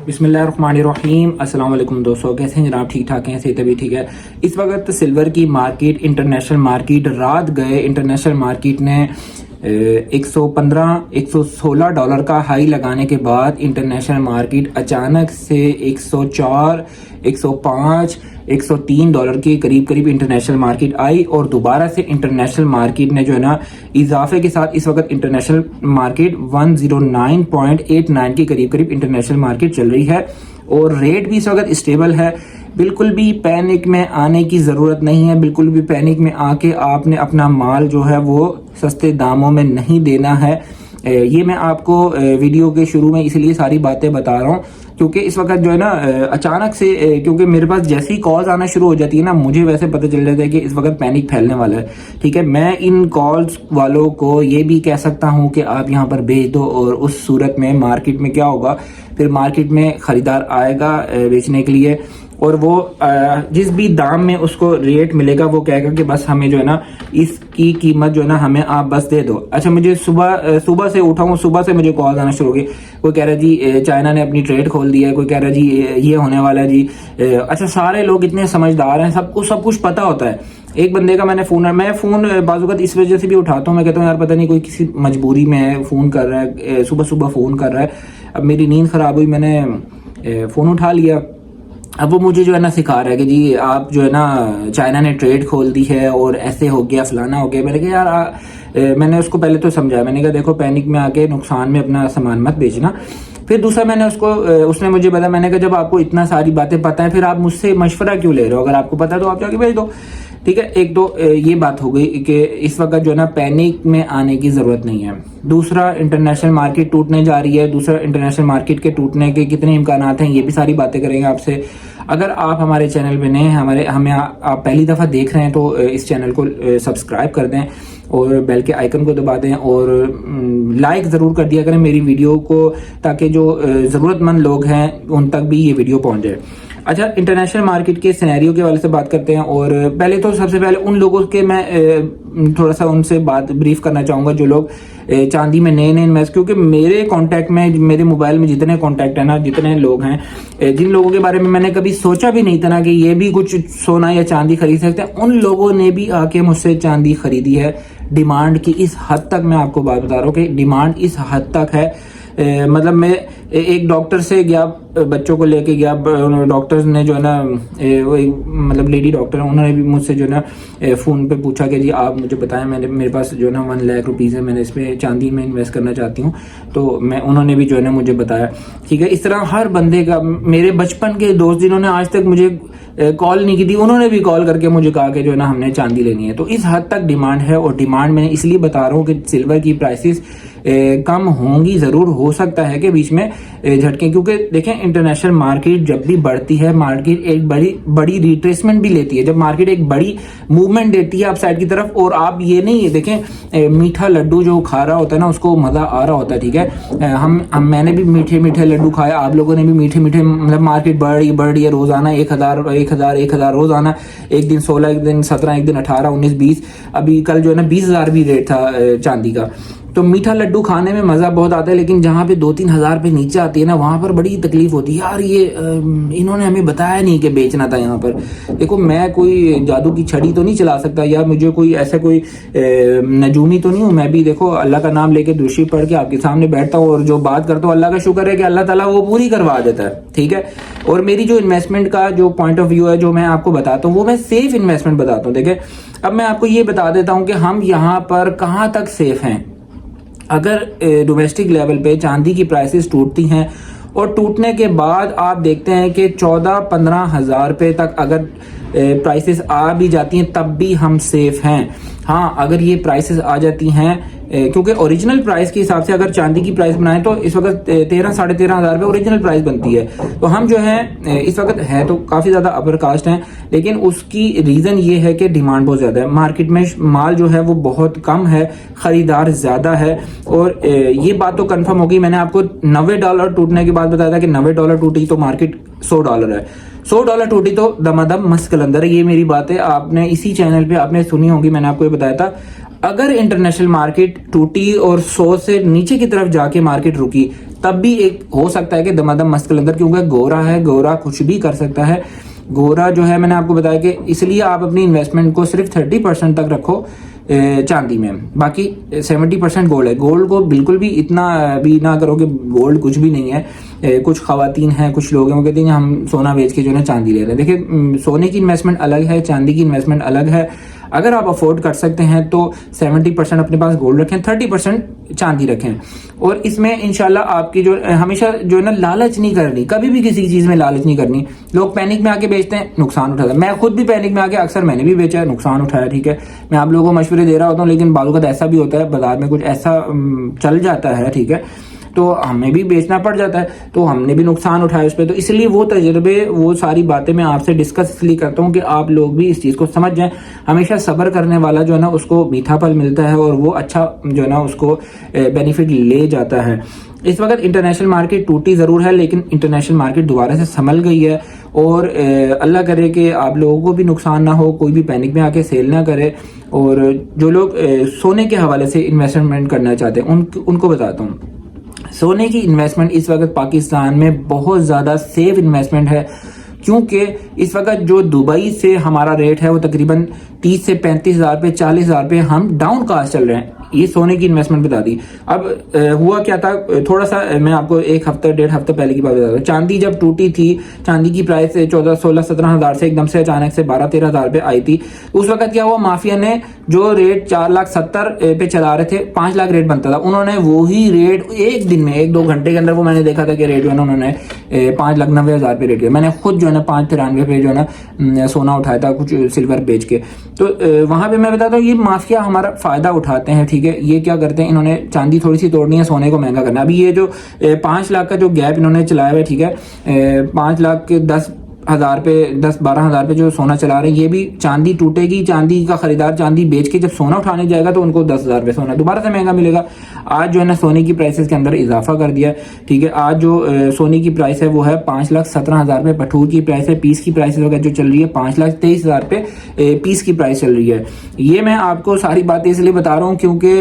बिस्मिल्लाहिर्रहमानिर्रहीम। अस्सलाम वालेकुम दोस्तों, कैसे हैं जनाब? ठीक ठाक हैं? सेहत भी ठीक है। इस वक्त सिल्वर की मार्केट, इंटरनेशनल मार्केट, रात गए इंटरनेशनल मार्केट ने 115 $116 का हाई लगाने के बाद इंटरनेशनल मार्केट अचानक से 104 105 $103 के करीब करीब इंटरनेशनल मार्केट आई और दोबारा से इंटरनेशनल मार्केट ने जो है ना इजाफे के साथ इस वक्त इंटरनेशनल मार्केट 109.89 के करीब करीब इंटरनेशनल मार्केट चल रही है और रेट भी इस वक्त स्टेबल है। बिल्कुल भी पैनिक में आने की ज़रूरत नहीं है। बिल्कुल भी पैनिक में आके आपने अपना माल जो है वो सस्ते दामों में नहीं देना है। ये मैं आपको वीडियो के शुरू में इसलिए सारी बातें बता रहा हूँ क्योंकि इस वक्त जो है ना अचानक से क्योंकि मेरे पास जैसी कॉल्स आना शुरू हो जाती है ना, मुझे वैसे पता चल जाता है कि इस वक्त पैनिक फैलने वाला है। ठीक है, मैं इन कॉल्स वालों को ये भी कह सकता हूँ कि आप यहाँ पर भेज दो और उस सूरत में मार्केट में क्या होगा, फिर मार्केट में ख़रीदार आएगा बेचने के लिए और वो जिस भी दाम में उसको रेट मिलेगा वो कहेगा कि बस हमें जो है ना इसकी कीमत जो है ना हमें आप बस दे दो। अच्छा, मुझे सुबह से उठा हूँ, सुबह से मुझे कॉल आना शुरू हो गई। कोई कह रहा है जी चाइना ने अपनी ट्रेड खोल दिया है, कोई कह रहा है जी ये होने वाला है जी। अच्छा, सारे लोग इतने समझदार हैं, सबको सब कुछ पता होता है। एक बंदे का मैं फ़ोन बाज़ इस वजह से भी उठाता हूँ, मैं कहता हूँ यार पता नहीं कोई किसी मजबूरी में फ़ोन कर रहा है, सुबह सुबह फ़ोन कर रहा है। अब मेरी नींद ख़राब हुई, मैंने फ़ोन उठा लिया। अब वो मुझे जो है ना सिखा रहा है कि जी आप जो है ना चाइना ने ट्रेड खोल दी है और ऐसे हो गया, फलाना हो गया। मैंने कहा यार मैंने उसको पहले तो समझाया, मैंने कहा देखो पैनिक में आके नुकसान में अपना सामान मत बेचना। फिर दूसरा मैंने उसने मुझे बताया, मैंने कहा जब आपको इतना सारी बातें पता है फिर आप मुझसे मशवरा क्यों ले रहे हो? अगर आपको पता है तो आप जाके भेज दो। ठीक है, एक तो ये बात हो गई कि इस वक्त जो है ना पैनिक में आने की ज़रूरत नहीं है। दूसरा, इंटरनेशनल मार्केट टूटने जा रही है। दूसरा, इंटरनेशनल मार्केट के टूटने के कितने इम्कानात हैं, ये भी सारी बातें करेंगे आपसे। अगर आप हमारे चैनल पे नए हैं, हमें आप पहली दफ़ा देख रहे हैं तो इस चैनल को सब्सक्राइब कर दें और बेल के आइकन को दबा दें और लाइक ज़रूर कर दिया करें मेरी वीडियो को, ताकि जो ज़रूरतमंद लोग हैं उन तक भी ये वीडियो पहुँच जाए। अच्छा, इंटरनेशनल मार्केट के सिनेरियो के वाले से बात करते हैं और पहले तो सबसे पहले उन लोगों के मैं थोड़ा सा उनसे बात ब्रीफ करना चाहूँगा जो लोग चांदी में नए इन्वेस्ट, क्योंकि मेरे कांटेक्ट में, मेरे मोबाइल में जितने कांटेक्ट है ना, जितने लोग हैं, जिन लोगों के बारे में मैंने कभी सोचा भी नहीं था ना कि ये भी कुछ सोना या चांदी खरीद सकते हैं, उन लोगों ने भी आके मुझसे चांदी खरीदी है। डिमांड की इस हद तक, मैं आपको बात बता रहा हूँ कि डिमांड इस हद तक है। मतलब मैं एक डॉक्टर से गया, बच्चों को लेके गया, डॉक्टर ने जो है ना वो मतलब लेडी डॉक्टर है, उन्होंने भी मुझसे जो है ना फ़ोन पे पूछा कि जी आप मुझे बताएं, मेरे पास जो है ना 1 लाख रुपीज़ है, मैंने इसमें चांदी में इन्वेस्ट करना चाहती हूँ। तो उन्होंने भी जो है ना मुझे बताया। ठीक है, इस तरह हर बंदे का, मेरे बचपन के दोस्त जिन्होंने आज तक मुझे कॉल नहीं की थी, उन्होंने भी कॉल करके मुझे कहा कि जो है ना हमने चांदी लेनी है। तो इस हद तक डिमांड है और डिमांड मैं इसलिए बता रहा हूँ कि सिल्वर की प्राइसेस कम होंगी, ज़रूर हो सकता है कि बीच में झटके, क्योंकि देखें इंटरनेशनल मार्केट जब भी बढ़ती है, मार्केट एक बड़ी रिट्रेसमेंट भी लेती है। जब मार्केट एक बड़ी मूवमेंट देती है अपसाइड की तरफ, और आप ये नहीं देखें मीठा लड्डू जो खा रहा होता है ना उसको मज़ा आ रहा होता है। ठीक है, मैंने भी मीठे मीठे लड्डू खाए, आप लोगों ने भी मीठे मीठे, मतलब मार्केट बढ़ रही है रोज़ाना 1,000 रोज़ाना, एक दिन 16, एक दिन 17, एक दिन 18, 19, 20, अभी कल जो है ना 20,000 भी रेट था चांदी का। तो मीठा लड्डू खाने में मज़ा बहुत आता है, लेकिन जहाँ पे 2-3 हज़ार पे नीचे आती है ना, वहाँ पर बड़ी तकलीफ होती है। यार ये इन्होंने हमें बताया नहीं कि बेचना था यहाँ पर। देखो, मैं कोई जादू की छड़ी तो नहीं चला सकता, या मुझे कोई ऐसा कोई नजूमी तो नहीं हूँ। मैं भी देखो अल्लाह का नाम लेके दुरूद पढ़ के आपके सामने बैठता हूँ और जो बात करता हूँ अल्लाह का शुक्र है कि अल्लाह ताला वो पूरी करवा देता है। ठीक है, और मेरी जो इन्वेस्टमेंट का जो पॉइंट ऑफ व्यू है, जो मैं आपको बताता हूँ, वो मैं सेफ इन्वेस्टमेंट बताता हूँ। देखिए, अब मैं आपको ये बता देता हूँ कि हम यहाँ पर कहाँ तक सेफ हैं। अगर डोमेस्टिक लेवल पे चांदी की प्राइसेस टूटती हैं और टूटने के बाद आप देखते हैं कि 14-15 हज़ार रुपये तक अगर प्राइसेस आ भी जाती हैं तब भी हम सेफ हैं। हाँ, अगर ये प्राइसेस आ जाती हैं, क्योंकि ओरिजिनल प्राइस के हिसाब से अगर चांदी की प्राइस बनाएं तो इस वक्त 13-13.5 हज़ार रुपये ओरिजिनल प्राइस बनती है। तो हम जो है इस वक्त है तो काफ़ी ज़्यादा अपर कास्ट हैं, लेकिन उसकी रीज़न ये है कि डिमांड बहुत ज़्यादा है। मार्केट में माल जो है वो बहुत कम है, ख़रीदार ज़्यादा है। और ये बात तो कन्फर्म होगी, मैंने आपको $90 टूटने के बाद बताया था कि $90 टूटी तो मार्केट $100 है। $100 टूटी तो दमादम मस्त कलंदर है। ये मेरी बात है, आपने इसी चैनल पे आपने सुनी होगी, मैंने आपको ये बताया था। अगर इंटरनेशनल मार्केट टूटी और 100 से नीचे की तरफ जाके मार्केट रुकी तब भी एक हो सकता है कि दमादम मस्क अंदर, क्योंकि गोरा है, गोरा कुछ भी कर सकता है। गोरा जो है मैंने आपको बताया कि इसलिए आप अपनी इन्वेस्टमेंट को सिर्फ 30% तक रखो चांदी में, बाकी 70% गोल्ड है। गोल्ड को बिल्कुल भी इतना भी ना करो कि गोल्ड कुछ भी नहीं है। कुछ खवातीन हैं, कुछ लोग हैं, वो कहते हैं हम सोना बेच के जो है चांदी ले रहे हैं। देखिए, सोने की इन्वेस्टमेंट अलग है, चांदी की इन्वेस्टमेंट अलग है। अगर आप अफोर्ड कर सकते हैं तो 70% अपने पास गोल्ड रखें, 30% चांदी रखें। और इसमें इंशाल्लाह आपकी जो हमेशा जो है ना लालच नहीं करनी, कभी भी किसी चीज़ में लालच नहीं करनी। लोग पैनिक में आके बेचते हैं, नुकसान उठाते हैं। मैं खुद भी पैनिक में आके अक्सर मैंने भी बेचा है, नुकसान उठाया, ठीक है। मैं आप लोगों को मशवरे दे रहा होता हूँ, लेकिन बालू का ऐसा भी होता है, बाजार में कुछ ऐसा चल जाता है, ठीक है, तो हमें भी बेचना पड़ जाता है, तो हमने भी नुकसान उठाया उस पर। तो इसलिए वो तजर्बे, वो सारी बातें मैं आपसे डिस्कस इसलिए करता हूँ कि आप लोग भी इस चीज़ को समझ जाएं। हमेशा सब्र करने वाला जो है ना उसको मीठा फल मिलता है और वो अच्छा जो है ना उसको बेनिफिट ले जाता है। इस वक्त इंटरनेशनल मार्केट टूटी ज़रूर है, लेकिन इंटरनेशनल मार्केट दोबारा से संभल गई है। और अल्लाह करे कि आप लोगों को भी नुकसान ना हो, कोई भी पैनिक में आके सेल ना करे। और जो लोग सोने के हवाले से इन्वेस्टमेंट करना चाहते हैं उनको बताता हूँ, सोने की इन्वेस्टमेंट इस वक्त पाकिस्तान में बहुत ज़्यादा सेफ इन्वेस्टमेंट है, क्योंकि इस वक्त जो दुबई से हमारा रेट है वो तकरीबन 30 से 35 हज़ार पे, 40 हज़ार पे हम डाउन कास्ट चल रहे हैं। ये सोने की इन्वेस्टमेंट बता दी। अब हुआ क्या था, थोड़ा सा मैं आपको एक हफ्ता 1.5 हफ्ते पहले की बात बता दूं। चांदी जब टूटी थी, चांदी की प्राइस 14, 16, 17 हज़ार से एकदम से अचानक से 12, 13 हज़ार पे आई थी। उस वक्त क्या हुआ, माफिया ने जो रेट 4,70,000 पे चला रहे थे, 5 लाख रेट बनता था, उन्होंने वही रेट एक दिन में, 1-2 घंटे के अंदर वो मैंने देखा था कि रेट जो है ना उन्होंने 5,90,000 पे रेट किया। मैंने खुद जो है ना 5,93 पे जो है ना सोना उठाया था, कुछ सिल्वर बेच के। तो वहां पे मैं बताता हूँ, ये माफिया हमारा फायदा उठाते हैं, ठीक है। ये क्या करते हैं, इन्होंने चांदी थोड़ी सी तोड़नी है, सोने को महंगा करना। अभी ये जो 5 लाख का जो गैप इन्होंने चलाया हुआ है, ठीक है, 5 लाख के 10,000 पे, 10-12 हज़ार पे जो सोना चला रहे हैं, ये भी चांदी टूटेगी। चांदी का खरीदार चांदी बेच के जब सोना उठाने जाएगा तो उनको 10,000 पे सोना दोबारा से महंगा मिलेगा। आज जो है ना सोने की प्राइसेस के अंदर इजाफा कर दिया, ठीक है। आज जो सोने की प्राइस है वो है 5,17,000 पे पठूर की प्राइस है। पीस की प्राइस वगैरह जो चल रही है 5,23,000 पे पीस की प्राइस चल रही है। ये मैं आपको सारी बातें इसलिए बता रहा हूँ क्योंकि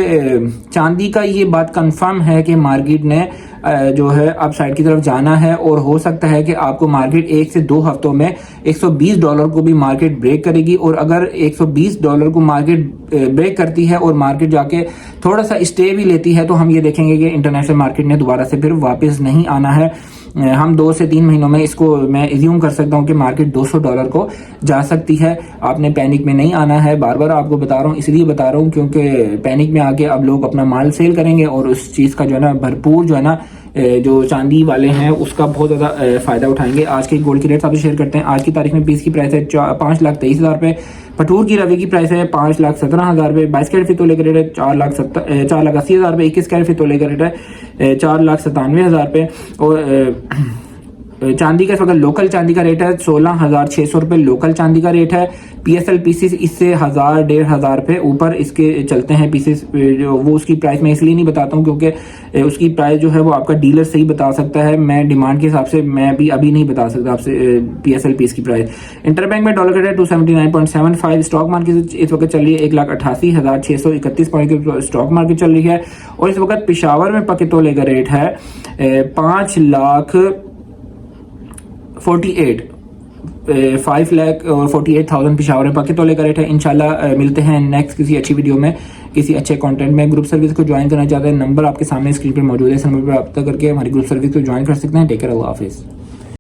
चांदी का ये बात कंफर्म है कि मार्केट ने जो है अब साइड की तरफ जाना है, और हो सकता है कि आपको मार्केट 1 से 2 हफ्तों में $120 को भी मार्केट ब्रेक करेगी। और अगर $120 को मार्केट ब्रेक करती है और मार्केट जाके थोड़ा सा स्टे भी लेती है, तो हम ये देखेंगे कि इंटरनेशनल मार्केट ने दोबारा से फिर वापस नहीं आना है। हम 2 से 3 महीनों में इसको मैं एज्यूम कर सकता हूँ कि मार्केट $200 को जा सकती है। आपने पैनिक में नहीं आना है, बार बार आपको बता रहा हूँ, इसलिए बता रहा हूँ क्योंकि पैनिक में आके अब लोग अपना माल सेल करेंगे और उस चीज़ का जो है ना भरपूर जो है ना जो चांदी वाले हैं उसका बहुत ज़्यादा फ़ायदा उठाएंगे। आज के गोल्ड की रेट आपसे शेयर करते हैं। आज की तारीख में पीस की प्राइस है 5,23,000 पे। पठूर की रवे की प्राइस है 5,17,000 पे। 22 कैरेट तोले का रेट है 4,80,000 पे। 21 कैरेट तोले का रेट है 4,97,000 पे। और चांदी का इस वक्त लोकल चांदी का रेट है 16,600 रुपये लोकल चांदी का रेट है। PSL पीसेस इससे 1,000-1,500 पे ऊपर इसके चलते हैं पीसेस, जो वो उसकी प्राइस मैं इसलिए नहीं बताता हूँ क्योंकि उसकी प्राइस जो है वो आपका डीलर सही बता सकता है। मैं डिमांड के हिसाब से मैं भी अभी नहीं बता सकता आपसे PSL पीस की प्राइस। इंटरबैंक में डॉलर का रेट 279.75। स्टॉक मार्केट इस वक्त चल रही है 1,88,631 पॉइंट की स्टॉक मार्केट चल रही है। और इस वक्त पिशावर में पके तोले का रेट है 5,48,000 पिशावर में पके तोले का रेट है। इंशाल्लाह मिलते हैं नेक्स्ट किसी अच्छी वीडियो में, किसी अच्छे कंटेंट में। ग्रुप सर्विस को ज्वाइन करना चाहते हैं, नंबर आपके सामने स्क्रीन पर मौजूद है, इस नंबर पर रब्ता करके हमारी ग्रुप सर्विस को ज्वाइन कर सकते हैं। टेक केयर, अल्लाह हाफिज़।